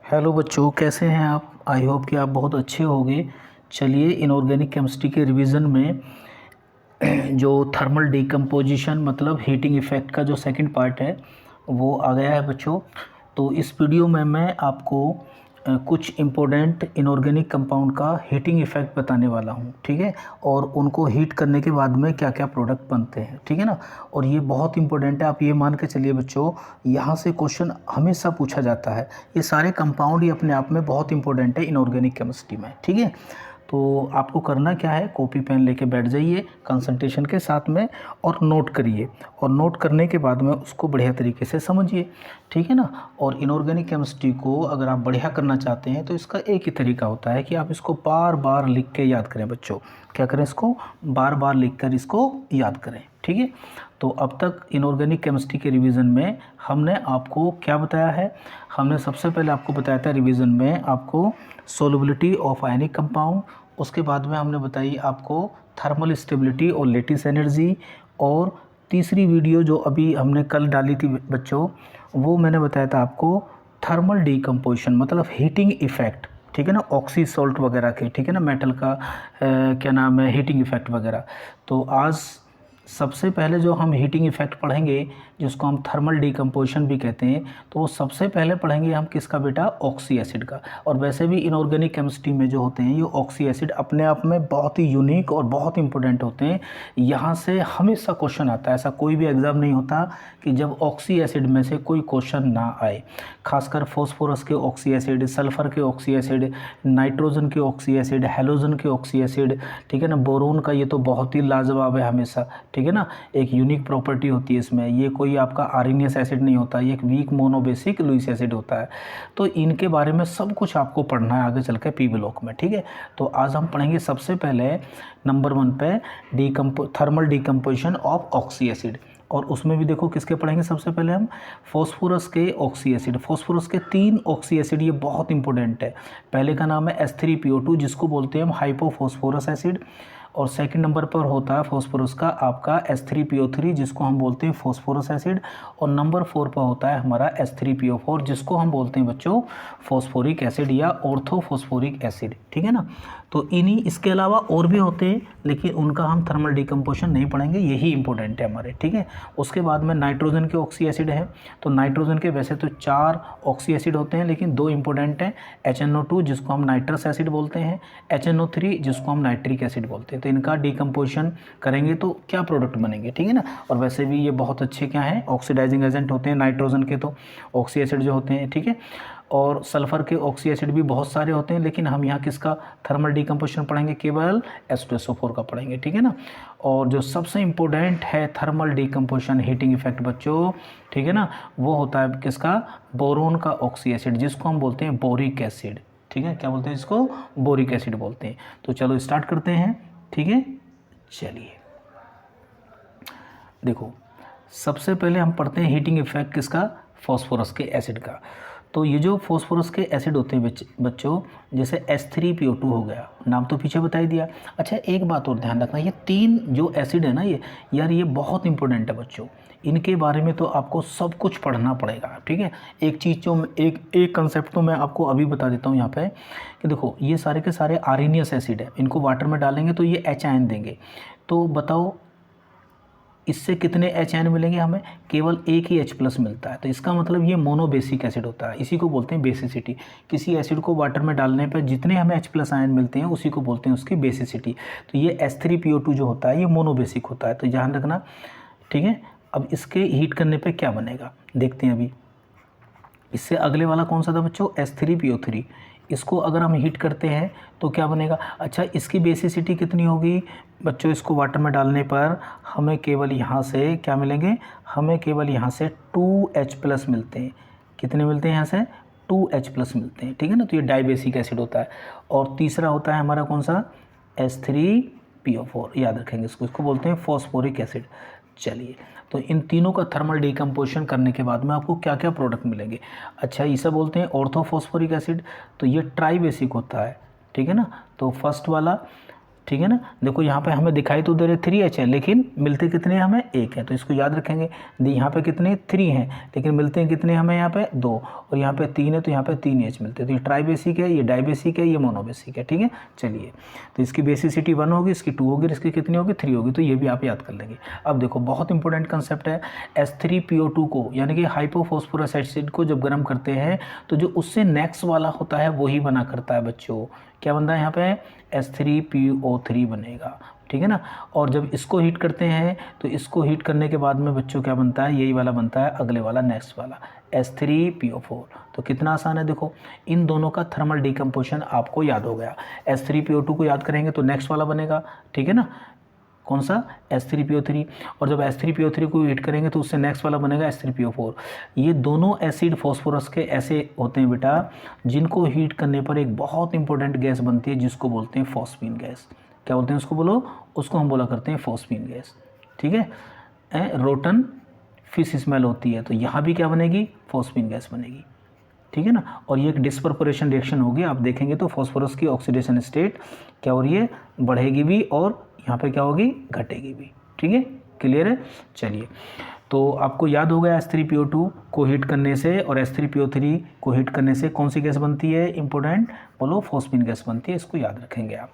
Hello बच्चों, कैसे हैं आप। आई होप कि आप बहुत अच्छे होंगे। चलिए, इनऑर्गेनिक केमिस्ट्री के रिवीजन में जो थर्मल डिकम्पोजिशन मतलब हीटिंग इफ़ेक्ट का जो सेकंड पार्ट है वो आ गया है बच्चों। तो इस वीडियो में मैं आपको कुछ इम्पोर्टेंट इनऑर्गेनिक कंपाउंड का हीटिंग इफ़ेक्ट बताने वाला हूँ, ठीक है। और उनको हीट करने के बाद में क्या क्या प्रोडक्ट बनते हैं, ठीक है ना। और ये बहुत इंपॉर्टेंट है, आप ये मान के चलिए बच्चों, यहाँ से क्वेश्चन हमेशा पूछा जाता है। ये सारे कंपाउंड ही अपने आप में बहुत इंपॉर्टेंट है इनऑर्गेनिक केमिस्ट्री में, ठीक है। तो आपको करना क्या है, कॉपी पेन लेके बैठ जाइए कंसंट्रेशन के साथ में और नोट करिए। और नोट करने के बाद में उसको बढ़िया तरीके से समझिए, ठीक है ना। और इनऑर्गेनिक केमिस्ट्री को अगर आप बढ़िया करना चाहते हैं तो इसका एक ही तरीका होता है कि आप इसको बार बार लिख के याद करें बच्चों। क्या करें, इसको बार बार लिख कर इसको याद करें, ठीक है। तो अब तक इनऑर्गेनिक केमिस्ट्री के रिवीजन में हमने आपको क्या बताया है। हमने सबसे पहले आपको बताया था रिवीजन में आपको सोलबिलिटी ऑफ आयनिक कंपाउंड। उसके बाद में हमने बताई आपको थर्मल स्टेबिलिटी और लेटिस एनर्जी। और तीसरी वीडियो जो अभी हमने कल डाली थी बच्चों, वो मैंने बताया था आपको थर्मल डिकम्पोजिशन मतलब हीटिंग इफ़ेक्ट, ठीक है ना, ऑक्सी सॉल्ट वगैरह के, ठीक है ना, मेटल का क्या नाम है, हीटिंग इफ़ेक्ट वगैरह। तो आज सबसे पहले जो हम हीटिंग इफ़ेक्ट पढ़ेंगे जिसको हम थर्मल डिकम्पोजिशन भी कहते हैं, तो वो सबसे पहले पढ़ेंगे हम किसका बेटा, ऑक्सी एसिड का। और वैसे भी इनऑर्गेनिक केमिस्ट्री में जो होते हैं ये ऑक्सी एसिड अपने आप में बहुत ही यूनिक और बहुत इंपॉर्टेंट होते हैं। यहाँ से हमेशा क्वेश्चन आता है, ऐसा कोई भी एग्ज़ाम नहीं होता कि जब ऑक्सी एसिड में से कोई क्वेश्चन ना आए। खासकर फॉस्फोरस के ऑक्सी एसिड, सल्फ़र के ऑक्सी एसिड, नाइट्रोजन के ऑक्सी एसिड, हेलोजन के ऑक्सी एसिड, ठीक है ना। बोरोन का ये तो बहुत ही लाजवाब है हमेशा, ठीक है ना। एक यूनिक प्रॉपर्टी होती है इसमें, ये कोई आपका आर्सेनियस एसिड नहीं होता, ये एक वीक मोनोबेसिक लुईस एसिड होता है। तो इनके बारे में सब कुछ आपको पढ़ना है आगे चल के पी ब्लॉक में, ठीक है। तो आज हम पढ़ेंगे सबसे पहले नंबर 1 पे thermal decomposition of oxy acid. और उसमें भी देखो किसके पढ़ेंगे, सबसे पहले हम फॉस्फोरस के ऑक्सी एसिड। फॉस्फोरस के 3 ऑक्सी एसिड, ये बहुत इंपॉर्टेंट है। पहले का नाम है H3PO2 जिसको बोलते हैं हम हाइपोफॉस्फोरस एसिड। और सेकंड नंबर पर होता है फॉस्फोरस का आपका H3PO3 जिसको हम बोलते हैं फॉस्फोरस एसिड। और नंबर 4 पर होता है हमारा H3PO4 जिसको हम बोलते हैं बच्चों फॉस्फोरिक एसिड या ऑर्थोफॉस्फोरिक एसिड, ठीक है ना। तो इन्हीं इसके अलावा और भी होते हैं लेकिन उनका हम थर्मल डिकम्पोजिशन नहीं पढ़ेंगे, यही इंपॉर्टेंट है हमारे, ठीक है। उसके बाद में नाइट्रोजन के ऑक्सी एसिड है। तो नाइट्रोजन के वैसे तो 4 ऑक्सी एसिड होते हैं लेकिन 2 इंपॉर्टेंट हैं, HNO2 जिसको हम नाइट्रस एसिड बोलते हैं, HNO3 जिसको हम नाइट्रिक एसिड बोलते हैं। तो इनका डिकम्पोजिशन करेंगे तो क्या प्रोडक्ट बनेंगे, ठीक है ना। और वैसे भी ये बहुत अच्छे क्या हैं, ऑक्सीडाइजिंग एजेंट होते हैं नाइट्रोजन के तो ऑक्सी एसिड जो होते हैं, ठीक है। और सल्फ़र के ऑक्सी एसिड भी बहुत सारे होते हैं लेकिन हम यहाँ किसका थर्मल डिकम्पोजिशन पढ़ेंगे, केवल H2SO4 का पढ़ेंगे, ठीक है ना। और जो सबसे इम्पोर्टेंट है थर्मल डिकम्पोजिशन हीटिंग इफेक्ट बच्चों, ठीक है ना, वो होता है किसका, बोरोन का ऑक्सी एसिड जिसको हम बोलते हैं बोरिक एसिड, ठीक है। क्या बोलते हैं इसको, बोरिक एसिड बोलते हैं। तो चलो स्टार्ट करते हैं, ठीक है। चलिए देखो, सबसे पहले हम पढ़ते हैं हीटिंग इफेक्ट किसका, फॉस्फोरस के एसिड का। तो ये जो फॉस्फोरस के एसिड होते हैं बच्चों, जैसे H3PO2 हो गया, नाम तो पीछे बता ही दिया। अच्छा एक बात और ध्यान रखना, ये 3 जो एसिड है ना ये यार ये बहुत इंपॉर्टेंट है बच्चों। इनके बारे में तो आपको सब कुछ पढ़ना पड़ेगा, ठीक है। एक चीज़ जो एक कंसेप्ट तो मैं आपको अभी बता देता हूँ यहाँ पे कि देखो ये सारे के सारे आर्सेनियस एसिड है, इनको वाटर में डालेंगे तो ये H आयन देंगे। तो बताओ इससे कितने H आयन मिलेंगे हमें, केवल एक ही H+ मिलता है। तो इसका मतलब ये मोनोबेसिक एसिड होता है, इसी को बोलते हैं बेसिसिटी। किसी एसिड को वाटर में डालने पर जितने हमें H+ आयन मिलते हैं उसी को बोलते हैं उसकी बेसिसिटी। तो ये H3PO2 जो होता है ये मोनोबेसिक होता है, तो ध्यान रखना, ठीक है। अब इसके हीट करने पर क्या बनेगा देखते हैं अभी। इससे अगले वाला कौन सा था बच्चों, H3PO3। इसको अगर हम हीट करते हैं तो क्या बनेगा, अच्छा इसकी बेसिसिटी कितनी होगी बच्चों, इसको वाटर में डालने पर हमें केवल यहाँ से क्या मिलेंगे, हमें केवल यहाँ से 2H+ मिलते हैं। कितने मिलते हैं यहाँ से, 2H+ मिलते हैं, ठीक है ना। तो ये डाइबेसिक एसिड होता है। और तीसरा होता है हमारा कौन सा, H3PO4, याद रखेंगे इसको बोलते हैं फॉस्फोरिक एसिड। चलिए, तो इन तीनों का थर्मल डिकम्पोजिशन करने के बाद में आपको क्या क्या प्रोडक्ट मिलेंगे। अच्छा इसे बोलते हैं ऑर्थोफॉस्फोरिक एसिड। तो ये ट्राइबेसिक होता है, ठीक है ना। तो फर्स्ट वाला ठीक है ना। देखो यहाँ पे हमें दिखाई तो दे रहे 3H है, लेकिन मिलते कितने हमें 1 है, तो इसको याद रखेंगे। यहाँ पे कितने 3 हैं, लेकिन मिलते हैं कितने हमें यहाँ पे 2, और यहाँ पे 3 है तो यहाँ पे 3H मिलते हैं। तो ये ट्राइबेसिक है, ये डाइबेसिक है, ये मोनोबेसिक है। ठीक है, चलिए, तो इसकी बेसिसिटी 1 होगी, इसकी 2 होगी, इसकी कितनी होगी 3 होगी। तो ये भी आप याद कर लेंगे। अब देखो बहुत इंपॉर्टेंट कंसेप्ट है, H3PO2 को यानी कि हाइपोफॉस्फोरस एसिड को जब गर्म करते हैं तो जो उससे नेक्स्ट वाला होता है वही बना करता है बच्चों। क्या बनता है यहाँ पे H3PO3 बनेगा। ठीक है ना। और जब इसको हीट करते हैं तो इसको हीट करने के बाद में बच्चों क्या बनता है, यही वाला बनता है, अगले वाला नेक्स्ट वाला H3PO4। तो कितना आसान है, देखो इन दोनों का थर्मल डिकम्पोजिशन आपको याद हो गया। H3PO2 को याद करेंगे तो नेक्स्ट वाला बनेगा। ठीक है ना, कौन सा H3PO3, और जब H3PO3 को हीट करेंगे तो उससे नेक्स्ट वाला बनेगा H3PO4। ये दोनों एसिड फॉस्फोरस के ऐसे होते हैं बेटा जिनको हीट करने पर एक बहुत इंपॉर्टेंट गैस बनती है जिसको बोलते हैं फॉस्फीन गैस। क्या बोलते हैं उसको, बोलो, उसको हम बोला करते हैं फॉस्फीन गैस। ठीक है, रोटन फिश स्मेल होती है, तो यहाँ भी क्या बनेगी, फॉस्फीन गैस बनेगी। ठीक है ना। और ये एक डिस्पर्पोरेशन रिएक्शन होगी, आप देखेंगे तो फॉस्फोरस की ऑक्सीडेशन स्टेट क्या हो रही है, बढ़ेगी भी, और यहाँ पे क्या होगी, घटेगी भी। ठीक है, क्लियर है। चलिए, तो आपको याद हो गया H3PO2 को हीट करने से और H3PO3 को हीट करने से कौन सी गैस बनती है, इंपॉर्टेंट, बोलो, फॉस्फीन गैस बनती है। इसको याद रखेंगे आप।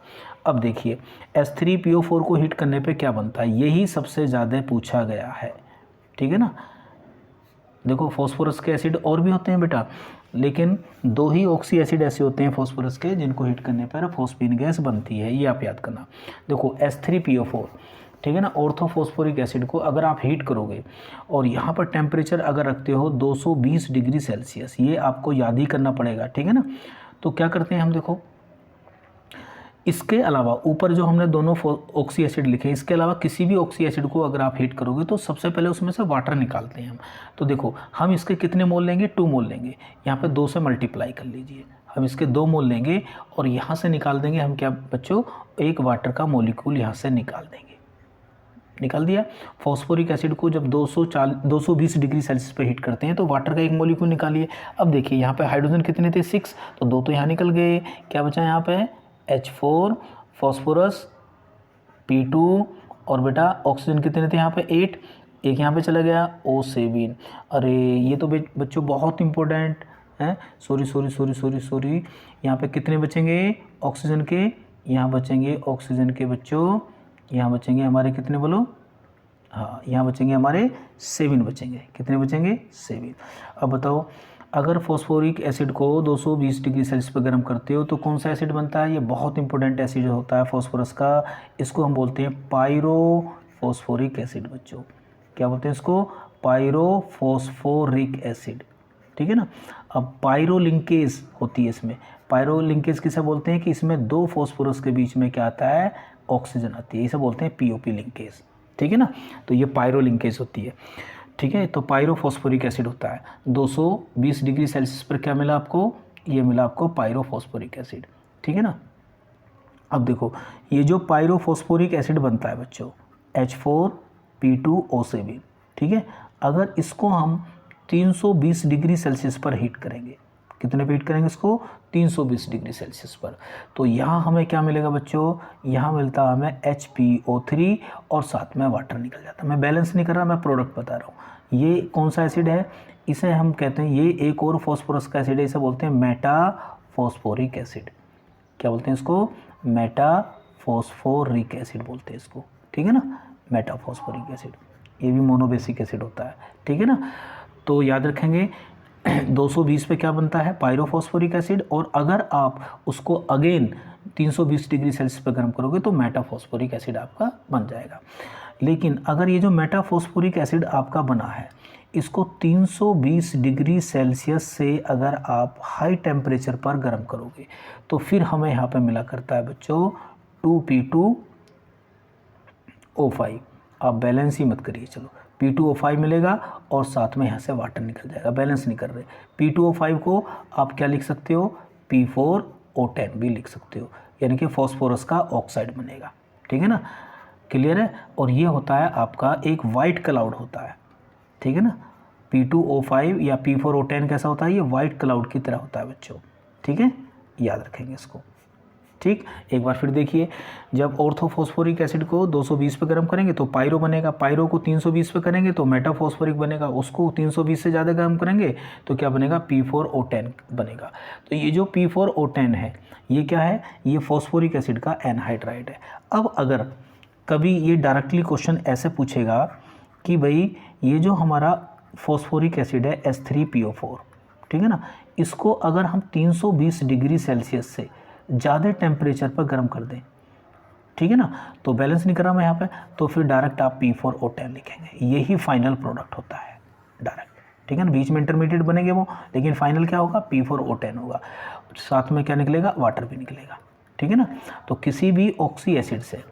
अब देखिए H3PO4 को हीट करने पे क्या बनता है, यही सबसे ज़्यादा पूछा गया है। ठीक है ना। देखो फॉस्फोरस के एसिड और भी होते हैं बेटा, लेकिन 2 ही ऑक्सी एसिड ऐसे होते हैं फॉस्फोरस के जिनको हीट करने पर फॉस्फीन गैस बनती है, ये आप याद करना। देखो H3PO4, ठीक है ना, ऑर्थोफॉस्फोरिक एसिड को अगर आप हीट करोगे और यहाँ पर टेम्परेचर अगर रखते हो 220 डिग्री सेल्सियस, ये आपको याद ही करना पड़ेगा। ठीक है ना। तो क्या करते हैं हम, देखो इसके अलावा ऊपर जो हमने दोनों ऑक्सी एसिड लिखे, इसके अलावा किसी भी ऑक्सी एसिड को अगर आप हीट करोगे तो सबसे पहले उसमें से वाटर निकालते हैं हम। तो देखो हम इसके कितने मोल लेंगे, 2 मोल लेंगे, यहाँ पे 2 से मल्टीप्लाई कर लीजिए, हम इसके 2 मोल लेंगे और यहाँ से निकाल देंगे हम क्या बच्चों, एक वाटर का मोलिक्यूल यहाँ से निकाल देंगे। निकाल दिया। फॉस्फोरिक एसिड को जब 220 डिग्री सेल्सियस पे हीट करते हैं तो वाटर का एक मोलिक्यूल निकालिए। अब देखिए यहाँ पे हाइड्रोजन कितने थे, 6, तो 2 तो यहाँ निकल गए, क्या बचा यहाँ पे H4 फॉस्फोरस P2, और बेटा ऑक्सीजन कितने थे यहाँ पे 8, एक यहाँ पे चला गया O7। अरे ये तो बच्चों बहुत इंपॉर्टेंट है, सॉरी, यहाँ पे कितने बचेंगे ऑक्सीजन के, यहाँ बचेंगे ऑक्सीजन के बच्चों, यहाँ बचेंगे हमारे कितने बोलो, हाँ यहाँ बचेंगे हमारे 7 बचेंगे। कितने बचेंगे, 7। अब बताओ अगर फॉस्फोरिक एसिड को 220 डिग्री सेल्सियस पर गर्म करते हो तो कौन सा एसिड बनता है, ये बहुत इंपॉर्टेंट एसिड होता है फॉस्फोरस का, इसको हम बोलते हैं पायरोफॉस्फोरिक एसिड बच्चों। क्या बोलते हैं इसको, पायरोफॉस्फोरिक एसिड। ठीक है ना। अब पायरो लिंकेज होती है इसमें, पायरो लिंकेज किसे बोलते हैं कि इसमें 2 फॉस्फोरस के बीच में क्या आता है, ऑक्सीजन आती है, इसे बोलते हैं पीओपी लिंकेज। ठीक है ना, तो ये पायरो लिंकेज होती है। ठीक है, तो पायरोफॉस्फोरिक एसिड होता है। 220 डिग्री सेल्सियस पर क्या मिला आपको, ये मिला आपको पायरोफॉस्फोरिक एसिड। ठीक है ना। अब देखो ये जो पायरोफॉस्फोरिक एसिड बनता है बच्चों H4P2O7, ठीक है, अगर इसको हम 320 डिग्री सेल्सियस पर हीट करेंगे, कितने पे हीट करेंगे इसको, 320 डिग्री सेल्सियस पर, तो यहाँ हमें क्या मिलेगा बच्चों, यहाँ मिलता है हमें HPO3 और साथ में वाटर निकल जाता है। मैं बैलेंस नहीं कर रहा, मैं प्रोडक्ट बता रहा हूँ। ये कौन सा एसिड है, इसे हम कहते हैं, ये एक और फॉस्फोरस का एसिड है, इसे बोलते हैं मेटाफॉस्फोरिक एसिड। क्या बोलते हैं इसको, मेटाफॉस्फोरिक एसिड बोलते हैं इसको। ठीक है ना, मेटाफॉस्फोरिक एसिड, ये भी मोनोबेसिक एसिड होता है। ठीक है ना, तो याद रखेंगे 220 पे क्या बनता है, पायरोफॉस्फोरिक एसिड, और अगर आप उसको अगेन 320 डिग्री सेल्सियस पर गर्म करोगे तो मेटाफॉस्फोरिक एसिड आपका बन जाएगा। लेकिन अगर ये जो मेटाफॉस्फोरिक एसिड आपका बना है, इसको 320 डिग्री सेल्सियस से अगर आप हाई टेम्परेचर पर गर्म करोगे तो फिर हमें यहाँ पे मिला करता है बच्चों 2P2O5। आप बैलेंस ही मत करिए, चलो P2O5 मिलेगा और साथ में यहाँ से वाटर निकल जाएगा, बैलेंस नहीं कर रहे। P2O5 को आप क्या लिख सकते हो, P4O10 भी लिख सकते हो, यानी कि फॉस्फोरस का ऑक्साइड बनेगा। ठीक है ना, क्लियर है। और ये होता है आपका एक वाइट क्लाउड होता है। ठीक है ना, P2O5 या P4O10 कैसा होता है, ये वाइट क्लाउड की तरह होता है बच्चों। ठीक है, याद रखेंगे इसको। ठीक, एक बार फिर देखिए, जब ऑर्थोफॉस्फोरिक एसिड को 220 पे गर्म करेंगे तो पायरो बनेगा, पायरो को 320 पे करेंगे तो मेटाफॉस्फोरिक बनेगा, उसको 320 से ज़्यादा गर्म करेंगे तो क्या बनेगा, P4O10 बनेगा। तो ये जो P4O10 है ये क्या है, ये फॉस्फोरिक एसिड का एनहाइड्राइड है। अब अगर कभी ये डायरेक्टली क्वेश्चन ऐसे पूछेगा कि भाई ये जो हमारा फॉस्फोरिक एसिड है H3PO4, ठीक है ना, इसको अगर हम 320 डिग्री सेल्सियस से ज़्यादा टेम्परेचर पर गर्म कर दें, ठीक है ना, तो बैलेंस नहीं कर रहा मैं यहाँ पे, तो फिर डायरेक्ट आप P4O10 लिखेंगे, यही फाइनल प्रोडक्ट होता है डायरेक्ट, ठीक है ना। बीच में इंटरमीडिएट बनेंगे वो, लेकिन फाइनल क्या होगा, P4O10 होगा, साथ में क्या निकलेगा, वाटर भी निकलेगा, ठीक है ना। तो किसी भी ऑक्सी एसिड से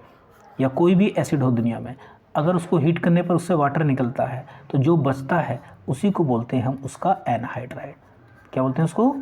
या कोई भी एसिड हो दुनिया में, अगर उसको हीट करने पर उससे वाटर निकलता है तो जो बचता है उसी को बोलते हैं हम उसका एनहाइड्राइड। क्या बोलते हैं उसको,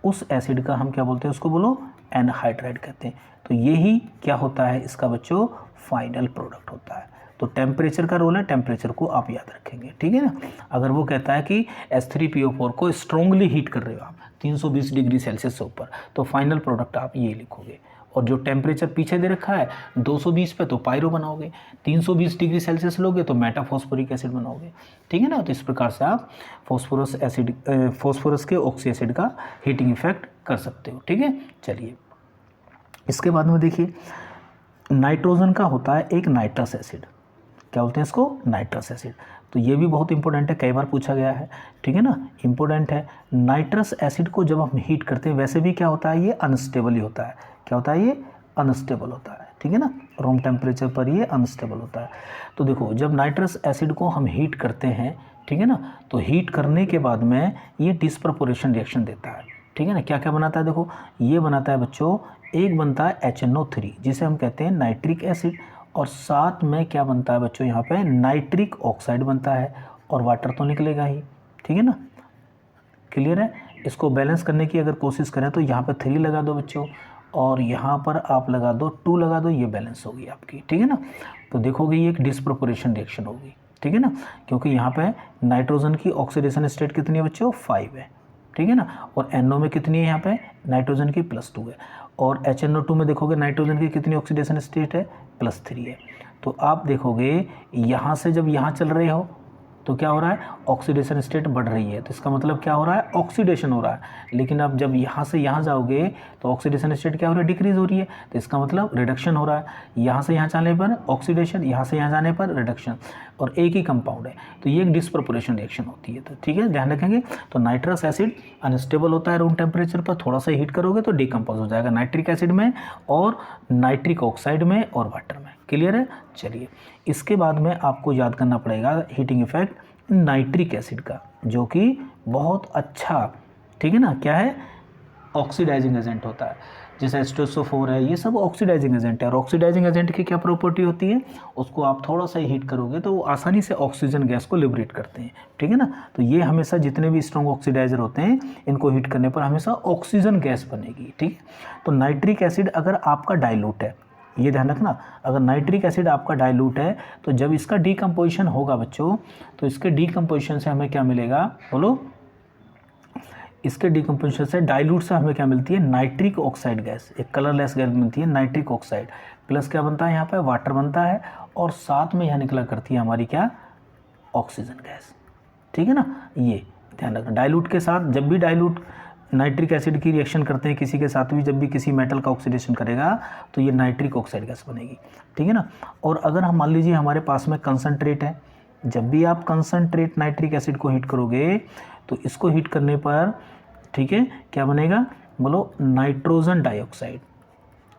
उस एसिड का हम क्या बोलते हैं उसको, बोलो, एनहाइड्राइड कहते हैं। तो यही क्या होता है इसका बच्चों, फाइनल प्रोडक्ट होता है। तो टेम्परेचर का रोल है, टेम्परेचर को आप याद रखेंगे, ठीक है ना। अगर वो कहता है कि H3PO4 को स्ट्रांगली हीट कर रहे हो आप 320 डिग्री सेल्सियस से ऊपर, तो फाइनल प्रोडक्ट आप ये लिखोगे। और जो टेम्परेचर पीछे दे रखा है 220 पे तो पायरो बनाओगे, 320 डिग्री सेल्सियस लोगे तो मेटाफॉस्फोरिक एसिड बनाओगे, ठीक है ना। तो इस प्रकार से आप फॉस्फोरस के ऑक्सी एसिड का हीटिंग इफेक्ट कर सकते हो, ठीक है। चलिए इसके बाद में देखिए, नाइट्रोजन का होता है एक नाइट्रस एसिड, क्या बोलते हैं इसको, नाइट्रस एसिड। तो ये भी बहुत इंपॉर्टेंट है, कई बार पूछा गया है, ठीक है ना, इंपॉर्टेंट है। नाइट्रस एसिड को जब हम हीट करते हैं, वैसे भी क्या होता है, ये अनस्टेबल ही होता है। क्या होता है, ये अनस्टेबल होता है, ठीक है ना, रूम टेम्परेचर पर ये अनस्टेबल होता है। तो देखो, जब नाइट्रस एसिड को हम हीट करते हैं, ठीक है ना, तो हीट करने के बाद में ये डिस्प्रपोर्शन रिएक्शन देता है, ठीक है ना। क्या क्या बनाता है, देखो ये बनाता है बच्चों, एक बनता है HNO3 जिसे हम कहते हैं नाइट्रिक एसिड, और साथ में क्या बनता है बच्चों, यहाँ पे नाइट्रिक ऑक्साइड बनता है, और वाटर तो निकलेगा ही, ठीक है ना। क्लियर है। इसको बैलेंस करने की अगर कोशिश करें तो यहाँ पे 3 लगा दो बच्चों, और यहाँ पर आप लगा दो 2 लगा दो, ये बैलेंस होगी आपकी, ठीक है ना। तो देखोगे ये एक डिस्प्रपोर्शन रिएक्शन होगी, ठीक है ना, क्योंकि यहाँ पे नाइट्रोजन की ऑक्सीडेशन स्टेट कितनी है बच्चों, 5 है, ठीक है ना। और NO में कितनी है, यहाँ पे नाइट्रोजन की +2 है, और HNO2 में देखोगे नाइट्रोजन की कितनी ऑक्सीडेशन स्टेट है, +3 है। तो आप देखोगे यहाँ से जब यहाँ चल रहे हो तो क्या हो रहा है, ऑक्सीडेशन स्टेट बढ़ रही है, तो इसका मतलब क्या हो रहा है, ऑक्सीडेशन हो रहा है। लेकिन अब जब यहाँ से यहाँ जाओगे तो ऑक्सीडेशन स्टेट क्या हो रहा है, डिक्रीज हो रही है, तो इसका मतलब रिडक्शन हो रहा है। यहाँ से यहाँ जाने पर ऑक्सीडेशन, यहाँ से यहाँ जाने पर रिडक्शन, और एक ही कंपाउंड है, तो ये एक डिस्प्रपोर्शन रिएक्शन होती है। तो ठीक है, ध्यान रखेंगे। तो नाइट्रस एसिड अनस्टेबल होता है रूम टेम्परेचर पर, थोड़ा सा हीट करोगे तो डिकम्पोज हो जाएगा नाइट्रिक एसिड में और नाइट्रिक ऑक्साइड में और वाटर में। क्लियर है। चलिए इसके बाद में आपको याद करना पड़ेगा हीटिंग इफेक्ट नाइट्रिक एसिड का, जो कि बहुत अच्छा, ठीक है ना, क्या है, ऑक्सीडाइजिंग एजेंट होता है। जैसे H2SO4 है, ये सब ऑक्सीडाइजिंग एजेंट है। और ऑक्सीडाइजिंग एजेंट की क्या प्रॉपर्टी होती है, उसको आप थोड़ा सा हीट करोगे तो वो आसानी से ऑक्सीजन गैस को लिबरेट करते हैं, ठीक है ना। तो ये हमेशा जितने भी स्ट्रॉन्ग ऑक्सीडाइजर होते हैं, इनको हीट करने पर हमेशा ऑक्सीजन गैस बनेगी, ठीक। तो नाइट्रिक एसिड अगर आपका डाइल्यूट है, ये ध्यान रखना, अगर नाइट्रिक एसिड आपका डाइल्यूट है तो जब इसका डीकम्पोजिशन होगा बच्चों, तो इसके डीकम्पोजिशन से हमें क्या मिलेगा, बोलो, इसके डीकम्पोजिशन से डाइल्यूट से हमें क्या मिलती है, नाइट्रिक ऑक्साइड गैस, एक कलरलेस गैस मिलती है नाइट्रिक ऑक्साइड, प्लस क्या बनता है यहाँ पे, वाटर बनता है, और साथ में यहाँ निकला करती है हमारी क्या, ऑक्सीजन गैस, ठीक है ना। ये ध्यान रखना, डाइल्यूट के साथ, जब भी डाइल्यूट नाइट्रिक एसिड की रिएक्शन करते हैं किसी के साथ भी, जब भी किसी मेटल का ऑक्सीडेशन करेगा तो ये नाइट्रिक ऑक्साइड गैस बनेगी, ठीक है ना। और अगर हम मान लीजिए हमारे पास में कंसनट्रेट है, जब भी आप कंसनट्रेट नाइट्रिक एसिड को हीट करोगे तो इसको हीट करने पर, ठीक है, क्या बनेगा, बोलो, नाइट्रोजन डाइऑक्साइड,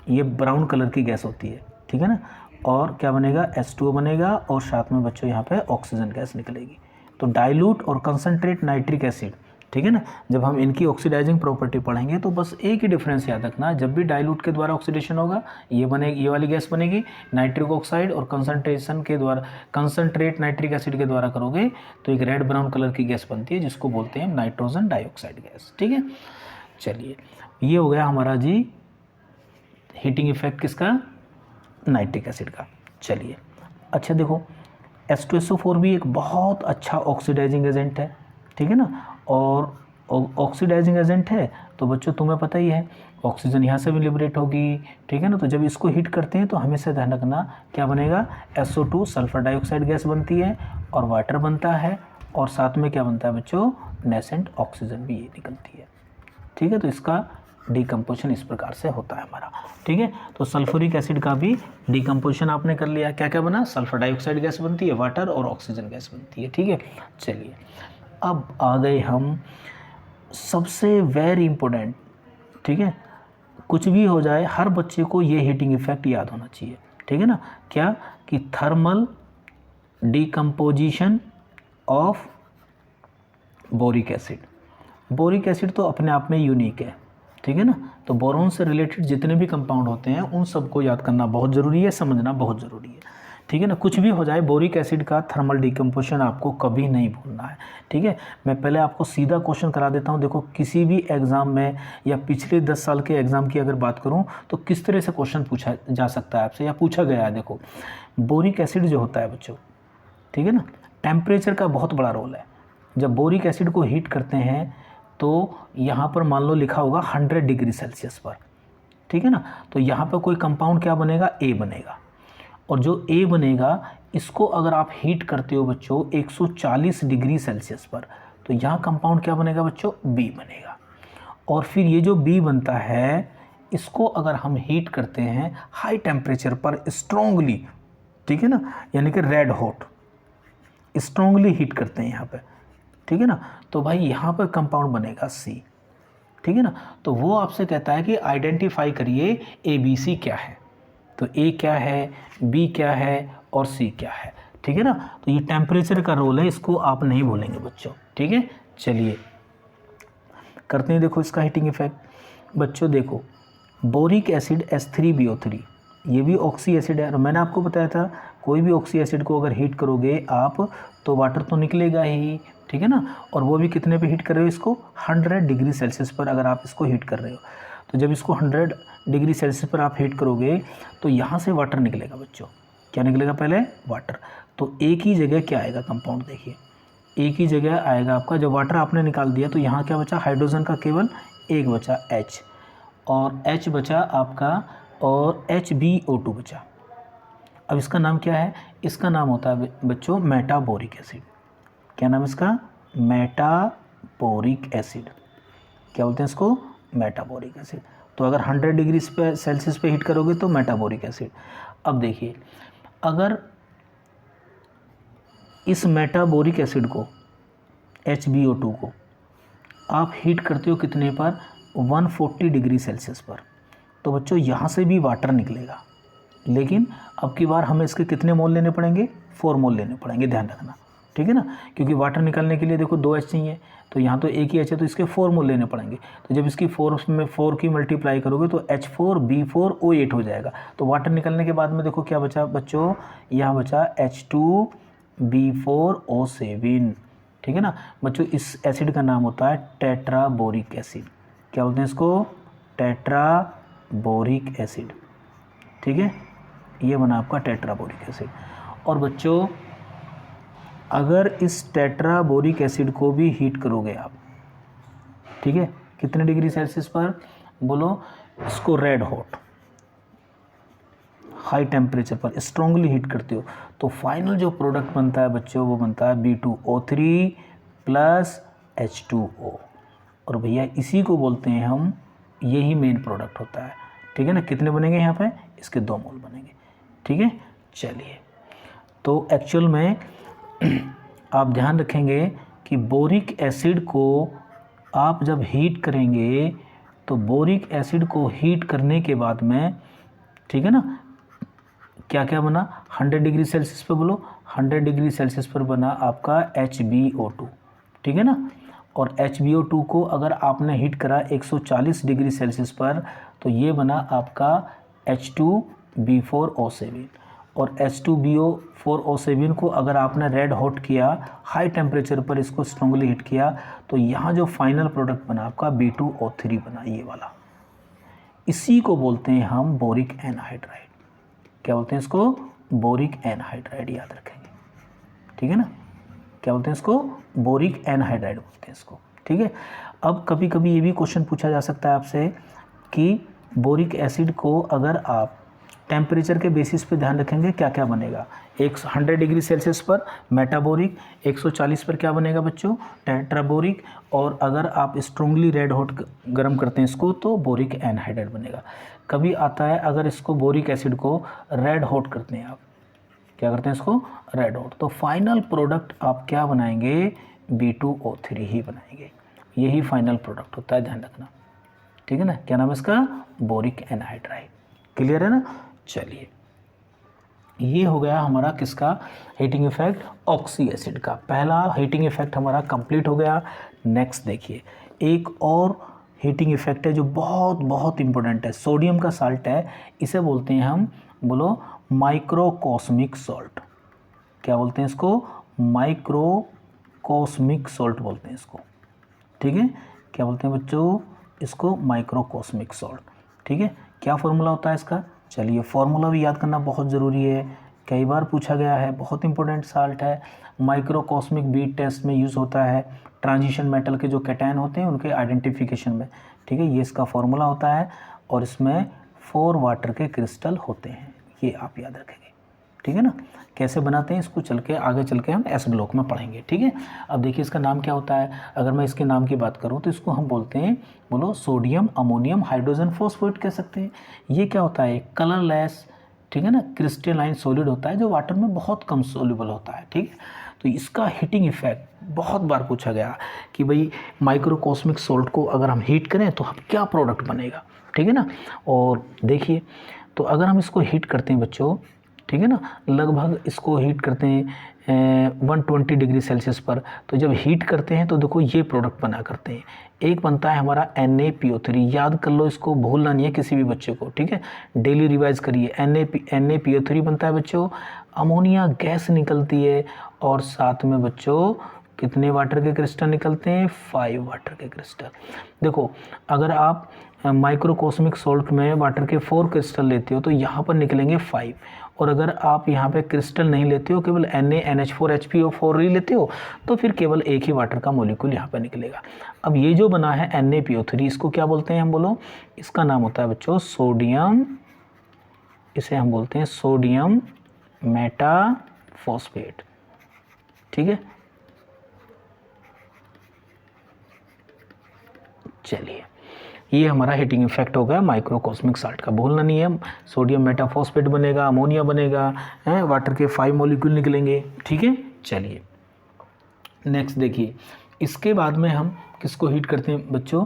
ये ब्राउन कलर की गैस होती है, ठीक है ना। और क्या बनेगा, H2O बनेगा, और साथ में बच्चों यहाँ पे ऑक्सीजन गैस निकलेगी। तो डाइल्यूट और कंसनट्रेट नाइट्रिक एसिड, ठीक है ना, जब हम इनकी ऑक्सीडाइजिंग प्रॉपर्टी पढ़ेंगे तो बस एक ही डिफरेंस याद रखना, जब भी डाइल्यूट के द्वारा ऑक्सीडेशन होगा ये बनेगी, ये वाली गैस बनेगी नाइट्रिक ऑक्साइड, और कंसनट्रेशन के द्वारा, कंसनट्रेट नाइट्रिक एसिड के द्वारा करोगे तो एक रेड ब्राउन कलर की गैस बनती है जिसको बोलते हैं नाइट्रोजन डाइऑक्साइड गैस, ठीक है। चलिए ये हो गया हमारा जी हीटिंग इफेक्ट किसका, नाइट्रिक एसिड का। चलिए अच्छा देखो, H2SO4 भी एक बहुत अच्छा ऑक्सीडाइजिंग एजेंट है, ठीक है ना, और ऑक्सीडाइजिंग एजेंट है, तो बच्चों तुम्हें पता ही है ऑक्सीजन यहाँ से भी लिबरेट होगी, ठीक है ना। तो जब इसको हीट करते हैं तो हमेशा ध्यान रखना क्या बनेगा, SO2 सल्फर डाइऑक्साइड गैस बनती है और वाटर बनता है, और साथ में क्या बनता है बच्चों, नेसेंट ऑक्सीजन भी ये निकलती है, ठीक है। तो इसका डिकम्पोजिशन इस प्रकार से होता है हमारा, ठीक है। तो सल्फ्यूरिक एसिड का भी डिकम्पोजिशन आपने कर लिया, क्या क्या बना, सल्फर डाइऑक्साइड गैस बनती है, वाटर और ऑक्सीजन गैस बनती है, ठीक है। चलिए अब आ गए हम सबसे वेरी इंपॉर्टेंट, ठीक है। कुछ भी हो जाए हर बच्चे को ये हीटिंग इफेक्ट याद होना चाहिए, ठीक है ना। क्या कि thermal decomposition of boric acid. Boric acid तो अपने आप में यूनिक है, ठीक है ना। तो बोरोन से रिलेटेड जितने भी कंपाउंड होते हैं उन सबको याद करना बहुत ज़रूरी है, समझना बहुत ज़रूरी है, ठीक है ना। कुछ भी हो जाए बोरिक एसिड का थर्मल डिकम्पोजिशन आपको कभी नहीं भूलना है, ठीक है। मैं पहले आपको सीधा क्वेश्चन करा देता हूँ। देखो किसी भी एग्ज़ाम में या पिछले 10 साल के एग्ज़ाम की अगर बात करूँ तो किस तरह से क्वेश्चन पूछा जा सकता है आपसे या पूछा गया है। देखो बोरिक एसिड जो होता है बच्चों, ठीक है ना, टेम्परेचर का बहुत बड़ा रोल है। जब बोरिक एसिड को हीट करते हैं तो यहाँ पर मान लो लिखा होगा 100 डिग्री सेल्सियस पर, ठीक है ना। तो यहाँ पर कोई कंपाउंड क्या बनेगा, ए बनेगा, और जो ए बनेगा इसको अगर आप हीट करते हो बच्चों 140 डिग्री सेल्सियस पर, तो यहाँ कंपाउंड क्या बनेगा बच्चों, बी बनेगा। और फिर ये जो बी बनता है इसको अगर हम हीट करते हैं हाई टेम्परेचर पर स्ट्रॉन्गली, ठीक है ना, यानी कि रेड हॉट स्ट्रॉन्गली हीट करते हैं यहाँ पे, ठीक है ना, तो भाई यहाँ पर कंपाउंड बनेगा सी, ठीक है ना। तो वो आपसे कहता है कि आइडेंटिफाई करिए ABC क्या है, तो ए क्या है, बी क्या है और सी क्या है, ठीक है ना। तो ये टेम्परेचर का रोल है, इसको आप नहीं भूलेंगे बच्चों, ठीक है। चलिए करते हैं, देखो इसका हीटिंग इफेक्ट। बच्चों देखो बोरिक एसिड H3BO3 ये भी ऑक्सी एसिड है, और मैंने आपको बताया था कोई भी ऑक्सी एसिड को अगर हीट करोगे आप तो वाटर तो निकलेगा ही, ठीक है ना। और वो भी कितने पे हीट कर रहे हो, इसको 100 डिग्री सेल्सियस पर अगर आप इसको हीट कर रहे हो, तो जब इसको 100 डिग्री सेल्सियस पर आप हीट करोगे तो यहाँ से वाटर निकलेगा बच्चों, क्या निकलेगा, पहले वाटर। तो एक ही जगह क्या आएगा कंपाउंड, देखिए एक ही जगह आएगा आपका, जब वाटर आपने निकाल दिया तो यहाँ क्या बचा, हाइड्रोजन का केवल एक बचा H, और H बचा आपका, और HbO2 बचा। अब इसका नाम क्या है, इसका नाम होता है बच्चों मेटाबोरिक एसिड। क्या नाम इसका, मेटाबोरिक एसिड, क्या बोलते हैं इसको, मेटाबोरिक एसिड। तो अगर 100 डिग्री सेल्सियस पे हीट करोगे तो मेटाबोरिक एसिड। अब देखिए अगर इस मेटाबोरिक एसिड को HbO2 को आप हीट करते हो कितने पर, 140 डिग्री सेल्सियस पर, तो बच्चों यहाँ से भी वाटर निकलेगा, लेकिन अब की बार हमें इसके कितने मोल लेने पड़ेंगे, 4 मोल लेने पड़ेंगे, ध्यान रखना, ठीक है ना। क्योंकि वाटर निकालने के लिए देखो 2 H चाहिए, तो यहाँ तो एक ही H है, तो इसके 4 मोल लेने पड़ेंगे। तो जब इसकी 4 की मल्टीप्लाई करोगे तो H4B4O8 हो जाएगा। तो वाटर निकलने के बाद में देखो क्या बचा बच्चों, यहाँ बचा H2B4O7, ठीक है ना बच्चों। इस एसिड का नाम होता है टेट्राबोरिक एसिड, क्या बोलते हैं इसको, टेट्राबोरिक एसिड, ठीक है। ये बना आपका टेट्राबोरिक एसिड। और बच्चों अगर इस टेट्राबोरिक एसिड को भी हीट करोगे आप, ठीक है, कितने डिग्री सेल्सियस पर, बोलो, इसको रेड हॉट हाई टेम्परेचर पर स्ट्रांगली हीट करते हो, तो फाइनल जो प्रोडक्ट बनता है बच्चों वो बनता है B2O3 प्लस H2O, और भैया इसी को बोलते हैं हम, यही मेन प्रोडक्ट होता है, ठीक है ना। कितने बनेंगे यहाँ पे, इसके 2 मोल बनेंगे, ठीक है। चलिए तो एक्चुअल में आप ध्यान रखेंगे कि बोरिक एसिड को आप जब हीट करेंगे तो बोरिक एसिड को हीट करने के बाद में, ठीक है ना, क्या क्या बना, 100 डिग्री सेल्सियस पर, बोलो 100 डिग्री सेल्सियस पर बना आपका HbO2, ठीक है ना। और HbO2 को अगर आपने हीट करा 140 डिग्री सेल्सियस पर, तो ये बना आपका H2B4O7, और H2BO4O7 को अगर आपने रेड हॉट किया, हाई टेम्परेचर पर इसको स्ट्रांगली हीट किया, तो यहाँ जो फाइनल प्रोडक्ट बना आपका B2O3 बना, ये वाला। इसी को बोलते हैं हम बोरिक एनहाइड्राइड, क्या बोलते हैं इसको, बोरिक एनहाइड्राइड, याद रखेंगे, ठीक है ना। क्या बोलते हैं इसको, बोरिक एनहाइड्राइड बोलते हैं इसको, ठीक है। अब कभी कभी ये भी क्वेश्चन पूछा जा सकता है आपसे कि बोरिक एसिड को अगर आप टेम्परेचर के बेसिस पे ध्यान रखेंगे क्या क्या बनेगा। 100 डिग्री सेल्सियस पर मेटाबोरिक, 140 पर क्या बनेगा बच्चों, टेट्राबोरिक, और अगर आप स्ट्रांगली रेड हॉट गर्म करते हैं इसको तो बोरिक एनहाइड्राइड बनेगा। कभी आता है अगर इसको बोरिक एसिड को रेड हॉट करते हैं, आप क्या करते हैं इसको रेड हॉट, तो फाइनल प्रोडक्ट आप क्या बनाएंगे, B2O3 ही बनाएंगे। यही फाइनल प्रोडक्ट होता है, ध्यान रखना, ठीक है ना। क्या नाम है इसका, बोरिक एनहाइड्राइड। क्लियर है ना। चलिए ये हो गया हमारा किसका, हीटिंग इफेक्ट ऑक्सी एसिड का। पहला हीटिंग इफेक्ट हमारा कंप्लीट हो गया। नेक्स्ट देखिए एक और हीटिंग इफेक्ट है जो बहुत बहुत इंपॉर्टेंट है, सोडियम का साल्ट है, इसे बोलते हैं हम, बोलो माइक्रोकॉस्मिक सॉल्ट। क्या बोलते हैं इसको, माइक्रोकॉस्मिक सॉल्ट बोलते हैं इसको, ठीक है। क्या बोलते हैं बच्चों इसको, माइक्रोकॉस्मिक सॉल्ट, ठीक है। क्या फॉर्मूला होता है इसका, चलिए फॉर्मूला भी याद करना बहुत ज़रूरी है, कई बार पूछा गया है, बहुत इंपॉर्टेंट साल्ट है। माइक्रोकॉस्मिक बीट टेस्ट में यूज़ होता है ट्रांजिशन मेटल के जो कैटायन होते हैं उनके आइडेंटिफिकेशन में, ठीक है। ये इसका फॉर्मूला होता है और इसमें 4 वाटर के क्रिस्टल होते हैं, ये आप याद रखेंगे, ठीक है ना। कैसे बनाते हैं इसको चल के आगे चल के हम एस ब्लॉक में पढ़ेंगे, ठीक है। अब देखिए इसका नाम क्या होता है, अगर मैं इसके नाम की बात करूं तो इसको हम बोलते हैं, बोलो सोडियम अमोनियम हाइड्रोजन फॉस्फेट कह सकते हैं। ये क्या होता है, कलरलेस, ठीक है ना, क्रिस्टलाइन सॉलिड होता है जो वाटर में बहुत कम सोल्यूबल होता है, ठीक है। तो इसका हीटिंग इफेक्ट बहुत बार पूछा गया कि भाई माइक्रोकॉस्मिक सॉल्ट को अगर हम हीट करें तो हम क्या प्रोडक्ट बनेगा, ठीक है ना। और देखिए तो अगर हम इसको हीट करते हैं बच्चों, ठीक है ना, लगभग इसको हीट करते हैं 120 डिग्री सेल्सियस पर, तो जब हीट करते हैं तो देखो ये प्रोडक्ट बना करते हैं। एक बनता है हमारा NaPO3, याद कर लो इसको, भूलना नहीं है किसी भी बच्चे को, ठीक है, डेली रिवाइज करिए। NaPO3 बनता है बच्चों, अमोनिया गैस निकलती है और साथ में बच्चों कितने वाटर के क्रिस्टल निकलते हैं, 5 वाटर के क्रिस्टल। देखो अगर आप माइक्रोकॉस्मिक सॉल्ट में वाटर के 4 क्रिस्टल लेते हो तो यहाँ पर निकलेंगे 5, और अगर आप यहाँ पे क्रिस्टल नहीं लेते हो, केवल NaNH4HPO4 ही लेते हो, तो फिर केवल एक ही वाटर का मॉलिक्यूल यहाँ पे निकलेगा। अब ये जो बना है NaPO3, इसको क्या बोलते हैं हम, बोलो इसका नाम होता है बच्चों सोडियम, इसे हम बोलते हैं सोडियम मेटाफॉस्फेट, ठीक है। चलिए ये हमारा हीटिंग इफेक्ट हो गया माइक्रोकॉस्मिक साल्ट का, भूलना नहीं है। सोडियम मेटाफॉस्फेट बनेगा, अमोनिया बनेगा, वाटर के 5 मॉलिक्यूल निकलेंगे, ठीक है। चलिए नेक्स्ट देखिए, इसके बाद में हम किसको हीट करते हैं बच्चों,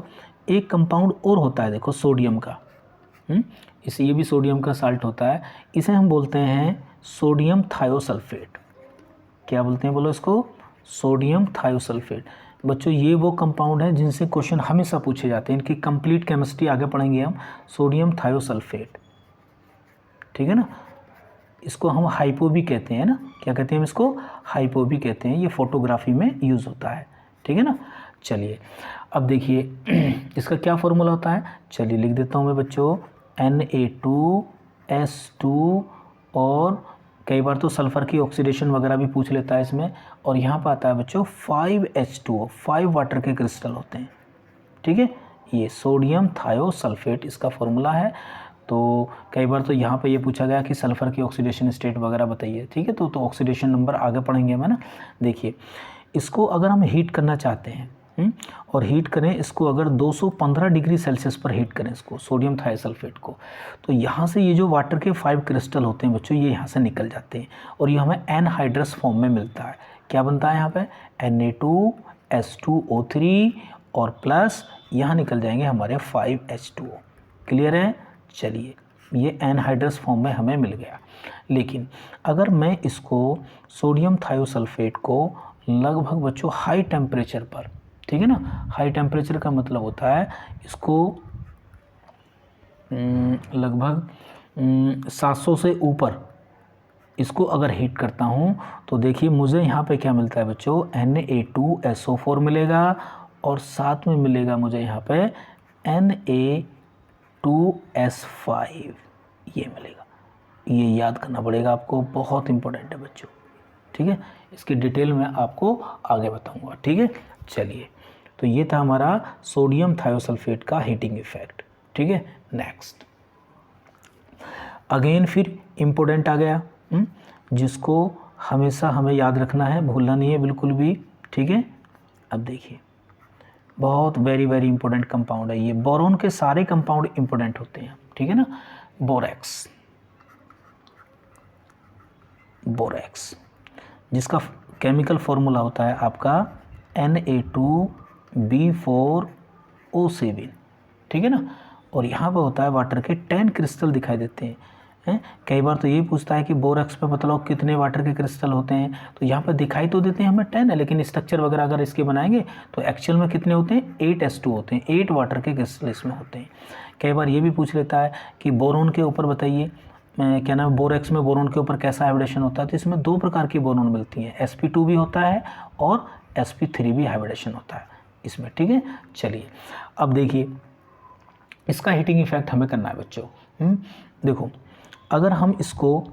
एक कंपाउंड और होता है देखो सोडियम का, इसे ये भी सोडियम का साल्ट होता है, इसे हम बोलते हैं सोडियम थायोसल्फेट। क्या बोलते हैं बोलो इसको, सोडियम थायोसल्फेट। बच्चों ये वो कंपाउंड है जिनसे क्वेश्चन हमेशा पूछे जाते हैं, इनकी कंप्लीट केमिस्ट्री आगे पढ़ेंगे हम। सोडियम थायोसल्फेट, ठीक है ना, इसको हम हाइपो भी कहते हैं ना, क्या कहते हैं हम इसको, हाइपो भी कहते हैं, ये फोटोग्राफी में यूज़ होता है, ठीक है ना। चलिए अब देखिए इसका क्या फॉर्मूला होता है, चलिए लिख देता हूँ मैं बच्चों, Na2S2, और कई बार तो सल्फ़र की ऑक्सीडेशन वगैरह भी पूछ लेता है इसमें, और यहाँ पर आता है बच्चों 5H2O, 5 वाटर के क्रिस्टल होते हैं, ठीक है। ये सोडियम थायोसल्फेट इसका फॉर्मूला है। तो कई बार तो यहाँ पे ये पूछा गया कि सल्फ़र की ऑक्सीडेशन स्टेट वगैरह बताइए, ठीक है। तो ऑक्सीडेशन नंबर आगे पढ़ेंगे हम, है ना। देखिए इसको अगर हम हीट करना चाहते हैं और हीट करें इसको, अगर 215 डिग्री सेल्सियस पर हीट करें इसको, सोडियम थायोसल्फेट को, तो यहाँ से ये जो वाटर के 5 क्रिस्टल होते हैं बच्चों, ये यहाँ से निकल जाते हैं और ये हमें एनहाइड्रस फॉर्म में मिलता है। क्या बनता है यहाँ पे, Na2S2O3 और प्लस यहाँ निकल जाएंगे हमारे 5H2O। क्लियर है। चलिए ये एनहाइड्रस फॉर्म में हमें मिल गया। लेकिन अगर मैं इसको सोडियम थायोसल्फेट को लगभग बच्चों हाई टेम्परेचर पर, ठीक है ना, हाई टेम्परेचर का मतलब होता है इसको लगभग 700 से ऊपर इसको अगर हीट करता हूँ तो देखिए मुझे यहाँ पे क्या मिलता है बच्चों, Na2SO4 मिलेगा और साथ में मिलेगा मुझे यहाँ पे Na2S5, ये मिलेगा। ये याद करना पड़ेगा आपको, बहुत इंपॉर्टेंट है बच्चों, ठीक है। इसकी डिटेल में आपको आगे बताऊंगा, ठीक है। चलिए तो ये था हमारा सोडियम थायोसल्फेट का हीटिंग इफेक्ट। ठीक है, नेक्स्ट अगेन फिर इम्पोर्टेंट आ गया, जिसको हमेशा हमें याद रखना है, भूलना नहीं है बिल्कुल भी। ठीक है, अब देखिए बहुत वेरी वेरी इंपॉर्टेंट कंपाउंड है ये। बोरोन के सारे कंपाउंड इंपॉर्टेंट होते हैं, ठीक है ना। बोरेक्स, बोरेक्स जिसका केमिकल फॉर्मूला होता है आपका Na2B4O7, ठीक है ना। और यहाँ पे होता है वाटर के 10 क्रिस्टल दिखाई देते हैं। कई बार तो ये पूछता है कि बोरेक्स पे बताओ कितने वाटर के क्रिस्टल होते हैं, तो यहाँ पे दिखाई तो देते हैं हमें 10 है, लेकिन स्ट्रक्चर वगैरह अगर इसके बनाएंगे तो एक्चुअल में कितने होते हैं, 8s2 होते हैं, 8 वाटर के क्रिस्टल इसमें होते हैं। कई बार ये भी पूछ लेता है कि बोरोन के ऊपर बताइए, क्या नाम, बोरेक्स में बोरोन के ऊपर कैसा हाइब्रिडेशन होता है, तो इसमें 2 प्रकार की बोरोन मिलती हैं, sp2 भी होता है और sp3 भी हाइब्रिडेशन होता है इसमें। ठीक है, चलिए अब देखिए इसका हीटिंग इफेक्ट हमें करना है बच्चों। देखो अगर हम इसको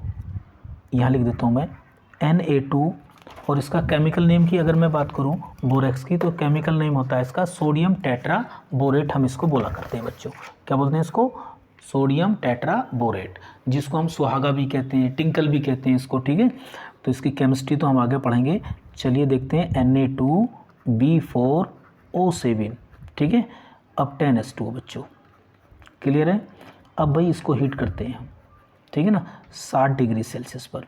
यहाँ लिख देता हूँ मैं Na2, और इसका केमिकल नेम की अगर मैं बात करूँ बोरेक्स की, तो केमिकल नेम होता है इसका सोडियम टेट्रा बोरेट, हम इसको बोला करते हैं बच्चों। क्या बोलते हैं इसको, सोडियम टेट्रा बोरेट, जिसको हम सुहागा भी कहते हैं, टिंकल भी कहते हैं इसको। ठीक है, तो इसकी केमिस्ट्री तो हम आगे पढ़ेंगे। चलिए देखते हैं Na2B4O7, ठीक है। अब 10s2 बच्चों, क्लियर है। अब भाई इसको हीट करते हैं हम, ठीक है ना, 60 डिग्री सेल्सियस पर।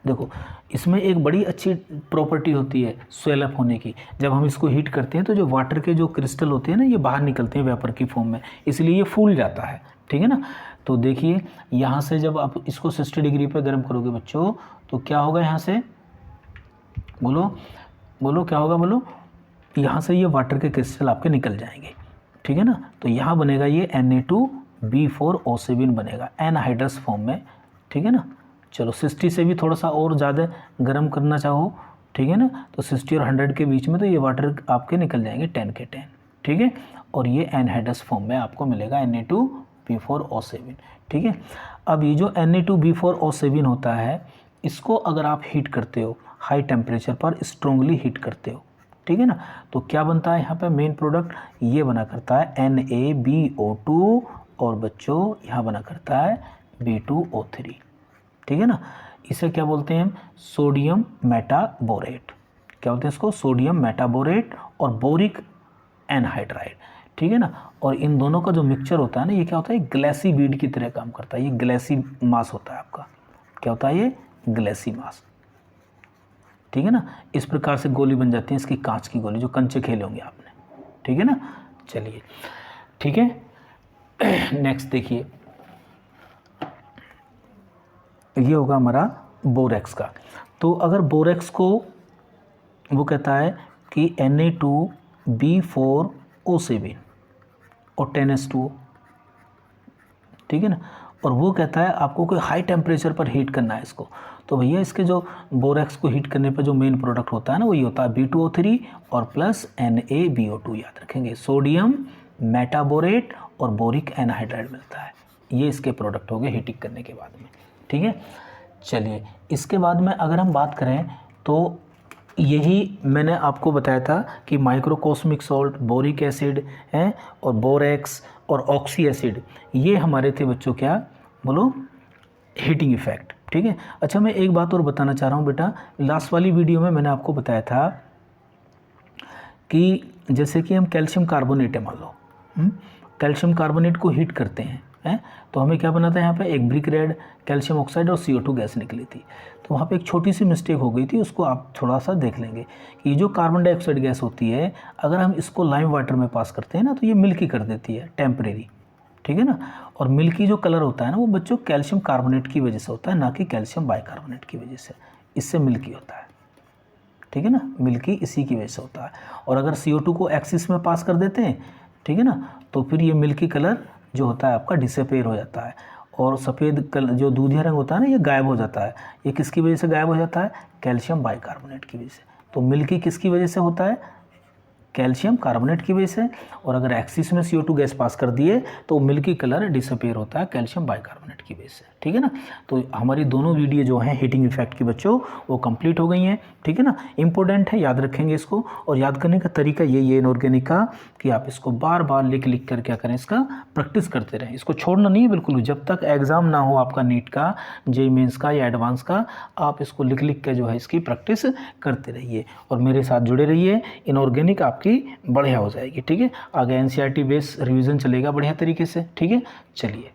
देखो इसमें एक बड़ी अच्छी प्रॉपर्टी होती है स्वेल अप होने की। जब हम इसको हीट करते हैं तो जो वाटर के जो क्रिस्टल होते हैं ना, ये बाहर निकलते हैं वेपर की फॉर्म में, इसलिए ये फूल जाता है। ठीक है ना, तो देखिए यहाँ से जब आप इसको 60 डिग्री पर गर्म करोगे बच्चों, तो क्या होगा, यहाँ से बोलो बोलो क्या होगा, बोलो, यहाँ से ये वाटर के क्रिस्टल आपके निकल जाएंगे। ठीक है ना, तो यहाँ बनेगा ये Na2B4O7 बनेगा एनहाइड्रस फॉर्म में। ठीक है ना, चलो 60 से भी थोड़ा सा और ज़्यादा गर्म करना चाहो, ठीक है ना, तो 60 और 100 के बीच में, तो ये वाटर आपके निकल जाएंगे 10 के 10। ठीक है, और ये एनहाइड्रस फॉर्म में आपको मिलेगा Na2B4O7। ठीक है, अब ये जो Na2B4O7 होता है, इसको अगर आप हीट करते हो हाई टेम्परेचर पर, स्ट्रोंगली हीट करते हो, ठीक है ना, तो क्या बनता है यहाँ पे मेन प्रोडक्ट, ये बना करता है NaBO2, और बच्चों यहाँ बना करता है B2O3। ठीक है ना, इसे क्या बोलते हैं हम, सोडियम मेटाबोरेट। क्या बोलते हैं इसको, सोडियम मेटाबोरेट और बोरिक एनहाइड्राइड। ठीक है ना, और इन दोनों का जो मिक्सचर होता है ना, ये क्या होता है, ग्लेसी बीड की तरह काम करता है। ये ग्लेसी मास होता है आपका, क्या होता है ये, ग्लेसी मास। ठीक है ना, इस प्रकार से गोली बन जाती है इसकी, कांच की गोली, जो कंचे खेले होंगे आपने। ठीक है ना, चलिए ठीक है। नेक्स्ट देखिए, ये होगा हमारा बोरेक्स का। तो अगर बोरेक्स को वो कहता है कि Na2B4O7 और 10s2, ठीक है ना, और वो कहता है आपको कोई हाई टेम्परेचर पर हीट करना है इसको, तो भैया इसके जो बोरेक्स को हीट करने पर जो मेन प्रोडक्ट होता है ना, वही होता है B2O3 और प्लस NaBO2। याद रखेंगे, सोडियम मेटाबोरेट और बोरिक एनहाइड्राइड मिलता है, ये इसके प्रोडक्ट हो गए हीटिंग करने के बाद में। ठीक है, चलिए इसके बाद में अगर हम बात करें, तो यही मैंने आपको बताया था कि माइक्रोकॉस्मिक सॉल्ट, बोरिक एसिड है, और बोरेक्स और ऑक्सी एसिड, ये हमारे थे बच्चों, क्या बोलो, हीटिंग इफेक्ट। ठीक है, अच्छा मैं एक बात और बताना चाह रहा हूँ बेटा, लास्ट वाली वीडियो में मैंने आपको बताया था कि जैसे कि हम कैल्शियम कार्बोनेट है, मान लो कैल्शियम कार्बोनेट को हीट करते हैं, तो हमें क्या बना था, यहाँ पे एक ब्रिक रेड, कैल्शियम ऑक्साइड और CO2 गैस निकली थी। तो वहाँ पे एक छोटी सी मिस्टेक हो गई थी, उसको आप थोड़ा सा देख लेंगे कि जो कार्बन डाइऑक्साइड गैस होती है, अगर हम इसको लाइम वाटर में पास करते हैं ना, तो ये मिल्की कर देती है टेम्परेरी। ठीक है ना, और मिल्की जो कलर होता है ना, वो बच्चों कैल्शियम कार्बोनेट की वजह से होता है, ना कि कैल्शियम बाइकार्बोनेट की वजह से, इससे मिल्की होता है। ठीक है ना, मिल्की इसी की वजह से होता है। और अगर CO2 को एक्सिस में पास कर देते हैं, ठीक है ना, तो फिर ये मिल्की कलर जो होता है आपका डिसअपेयर हो जाता है, और सफ़ेद कलर जो दूधिया रंग होता है ना, ये गायब हो जाता है। ये किसकी वजह से गायब हो जाता है, कैल्शियम बाइकार्बोनेट की वजह से। तो मिल्की किसकी वजह से होता है, कैल्शियम कार्बोनेट की वजह से। और अगर एक्सिस में CO2 गैस पास कर दिए तो मिल्की कलर डिसअपेयर होता है कैल्शियम बाइकार्बोनेट की वजह से। ठीक है ना। तो हमारी दोनों वीडियो जो हैं हीटिंग इफेक्ट की बच्चों वो कंप्लीट हो गई हैं, ठीक है ना। इंपॉर्टेंट है, याद रखेंगे इसको। और याद करने का तरीका यही है इनऑर्गेनिक का कि आप इसको बार बार लिख लिख कर क्या करें, इसका प्रैक्टिस करते रहें। इसको छोड़ना नहीं है बिल्कुल, जब तक एग्ज़ाम ना हो आपका नीट का, जेईई मेंस का या एडवांस का, आप इसको लिख लिख के जो है इसकी प्रैक्टिस करते रहिए और मेरे साथ जुड़े रहिए। इनऑर्गेनिक आपकी बढ़िया हो जाएगी, ठीक है। आगे एनसीईआरटी बेस रिवीजन चलेगा बढ़िया तरीके से, ठीक है। चलिए।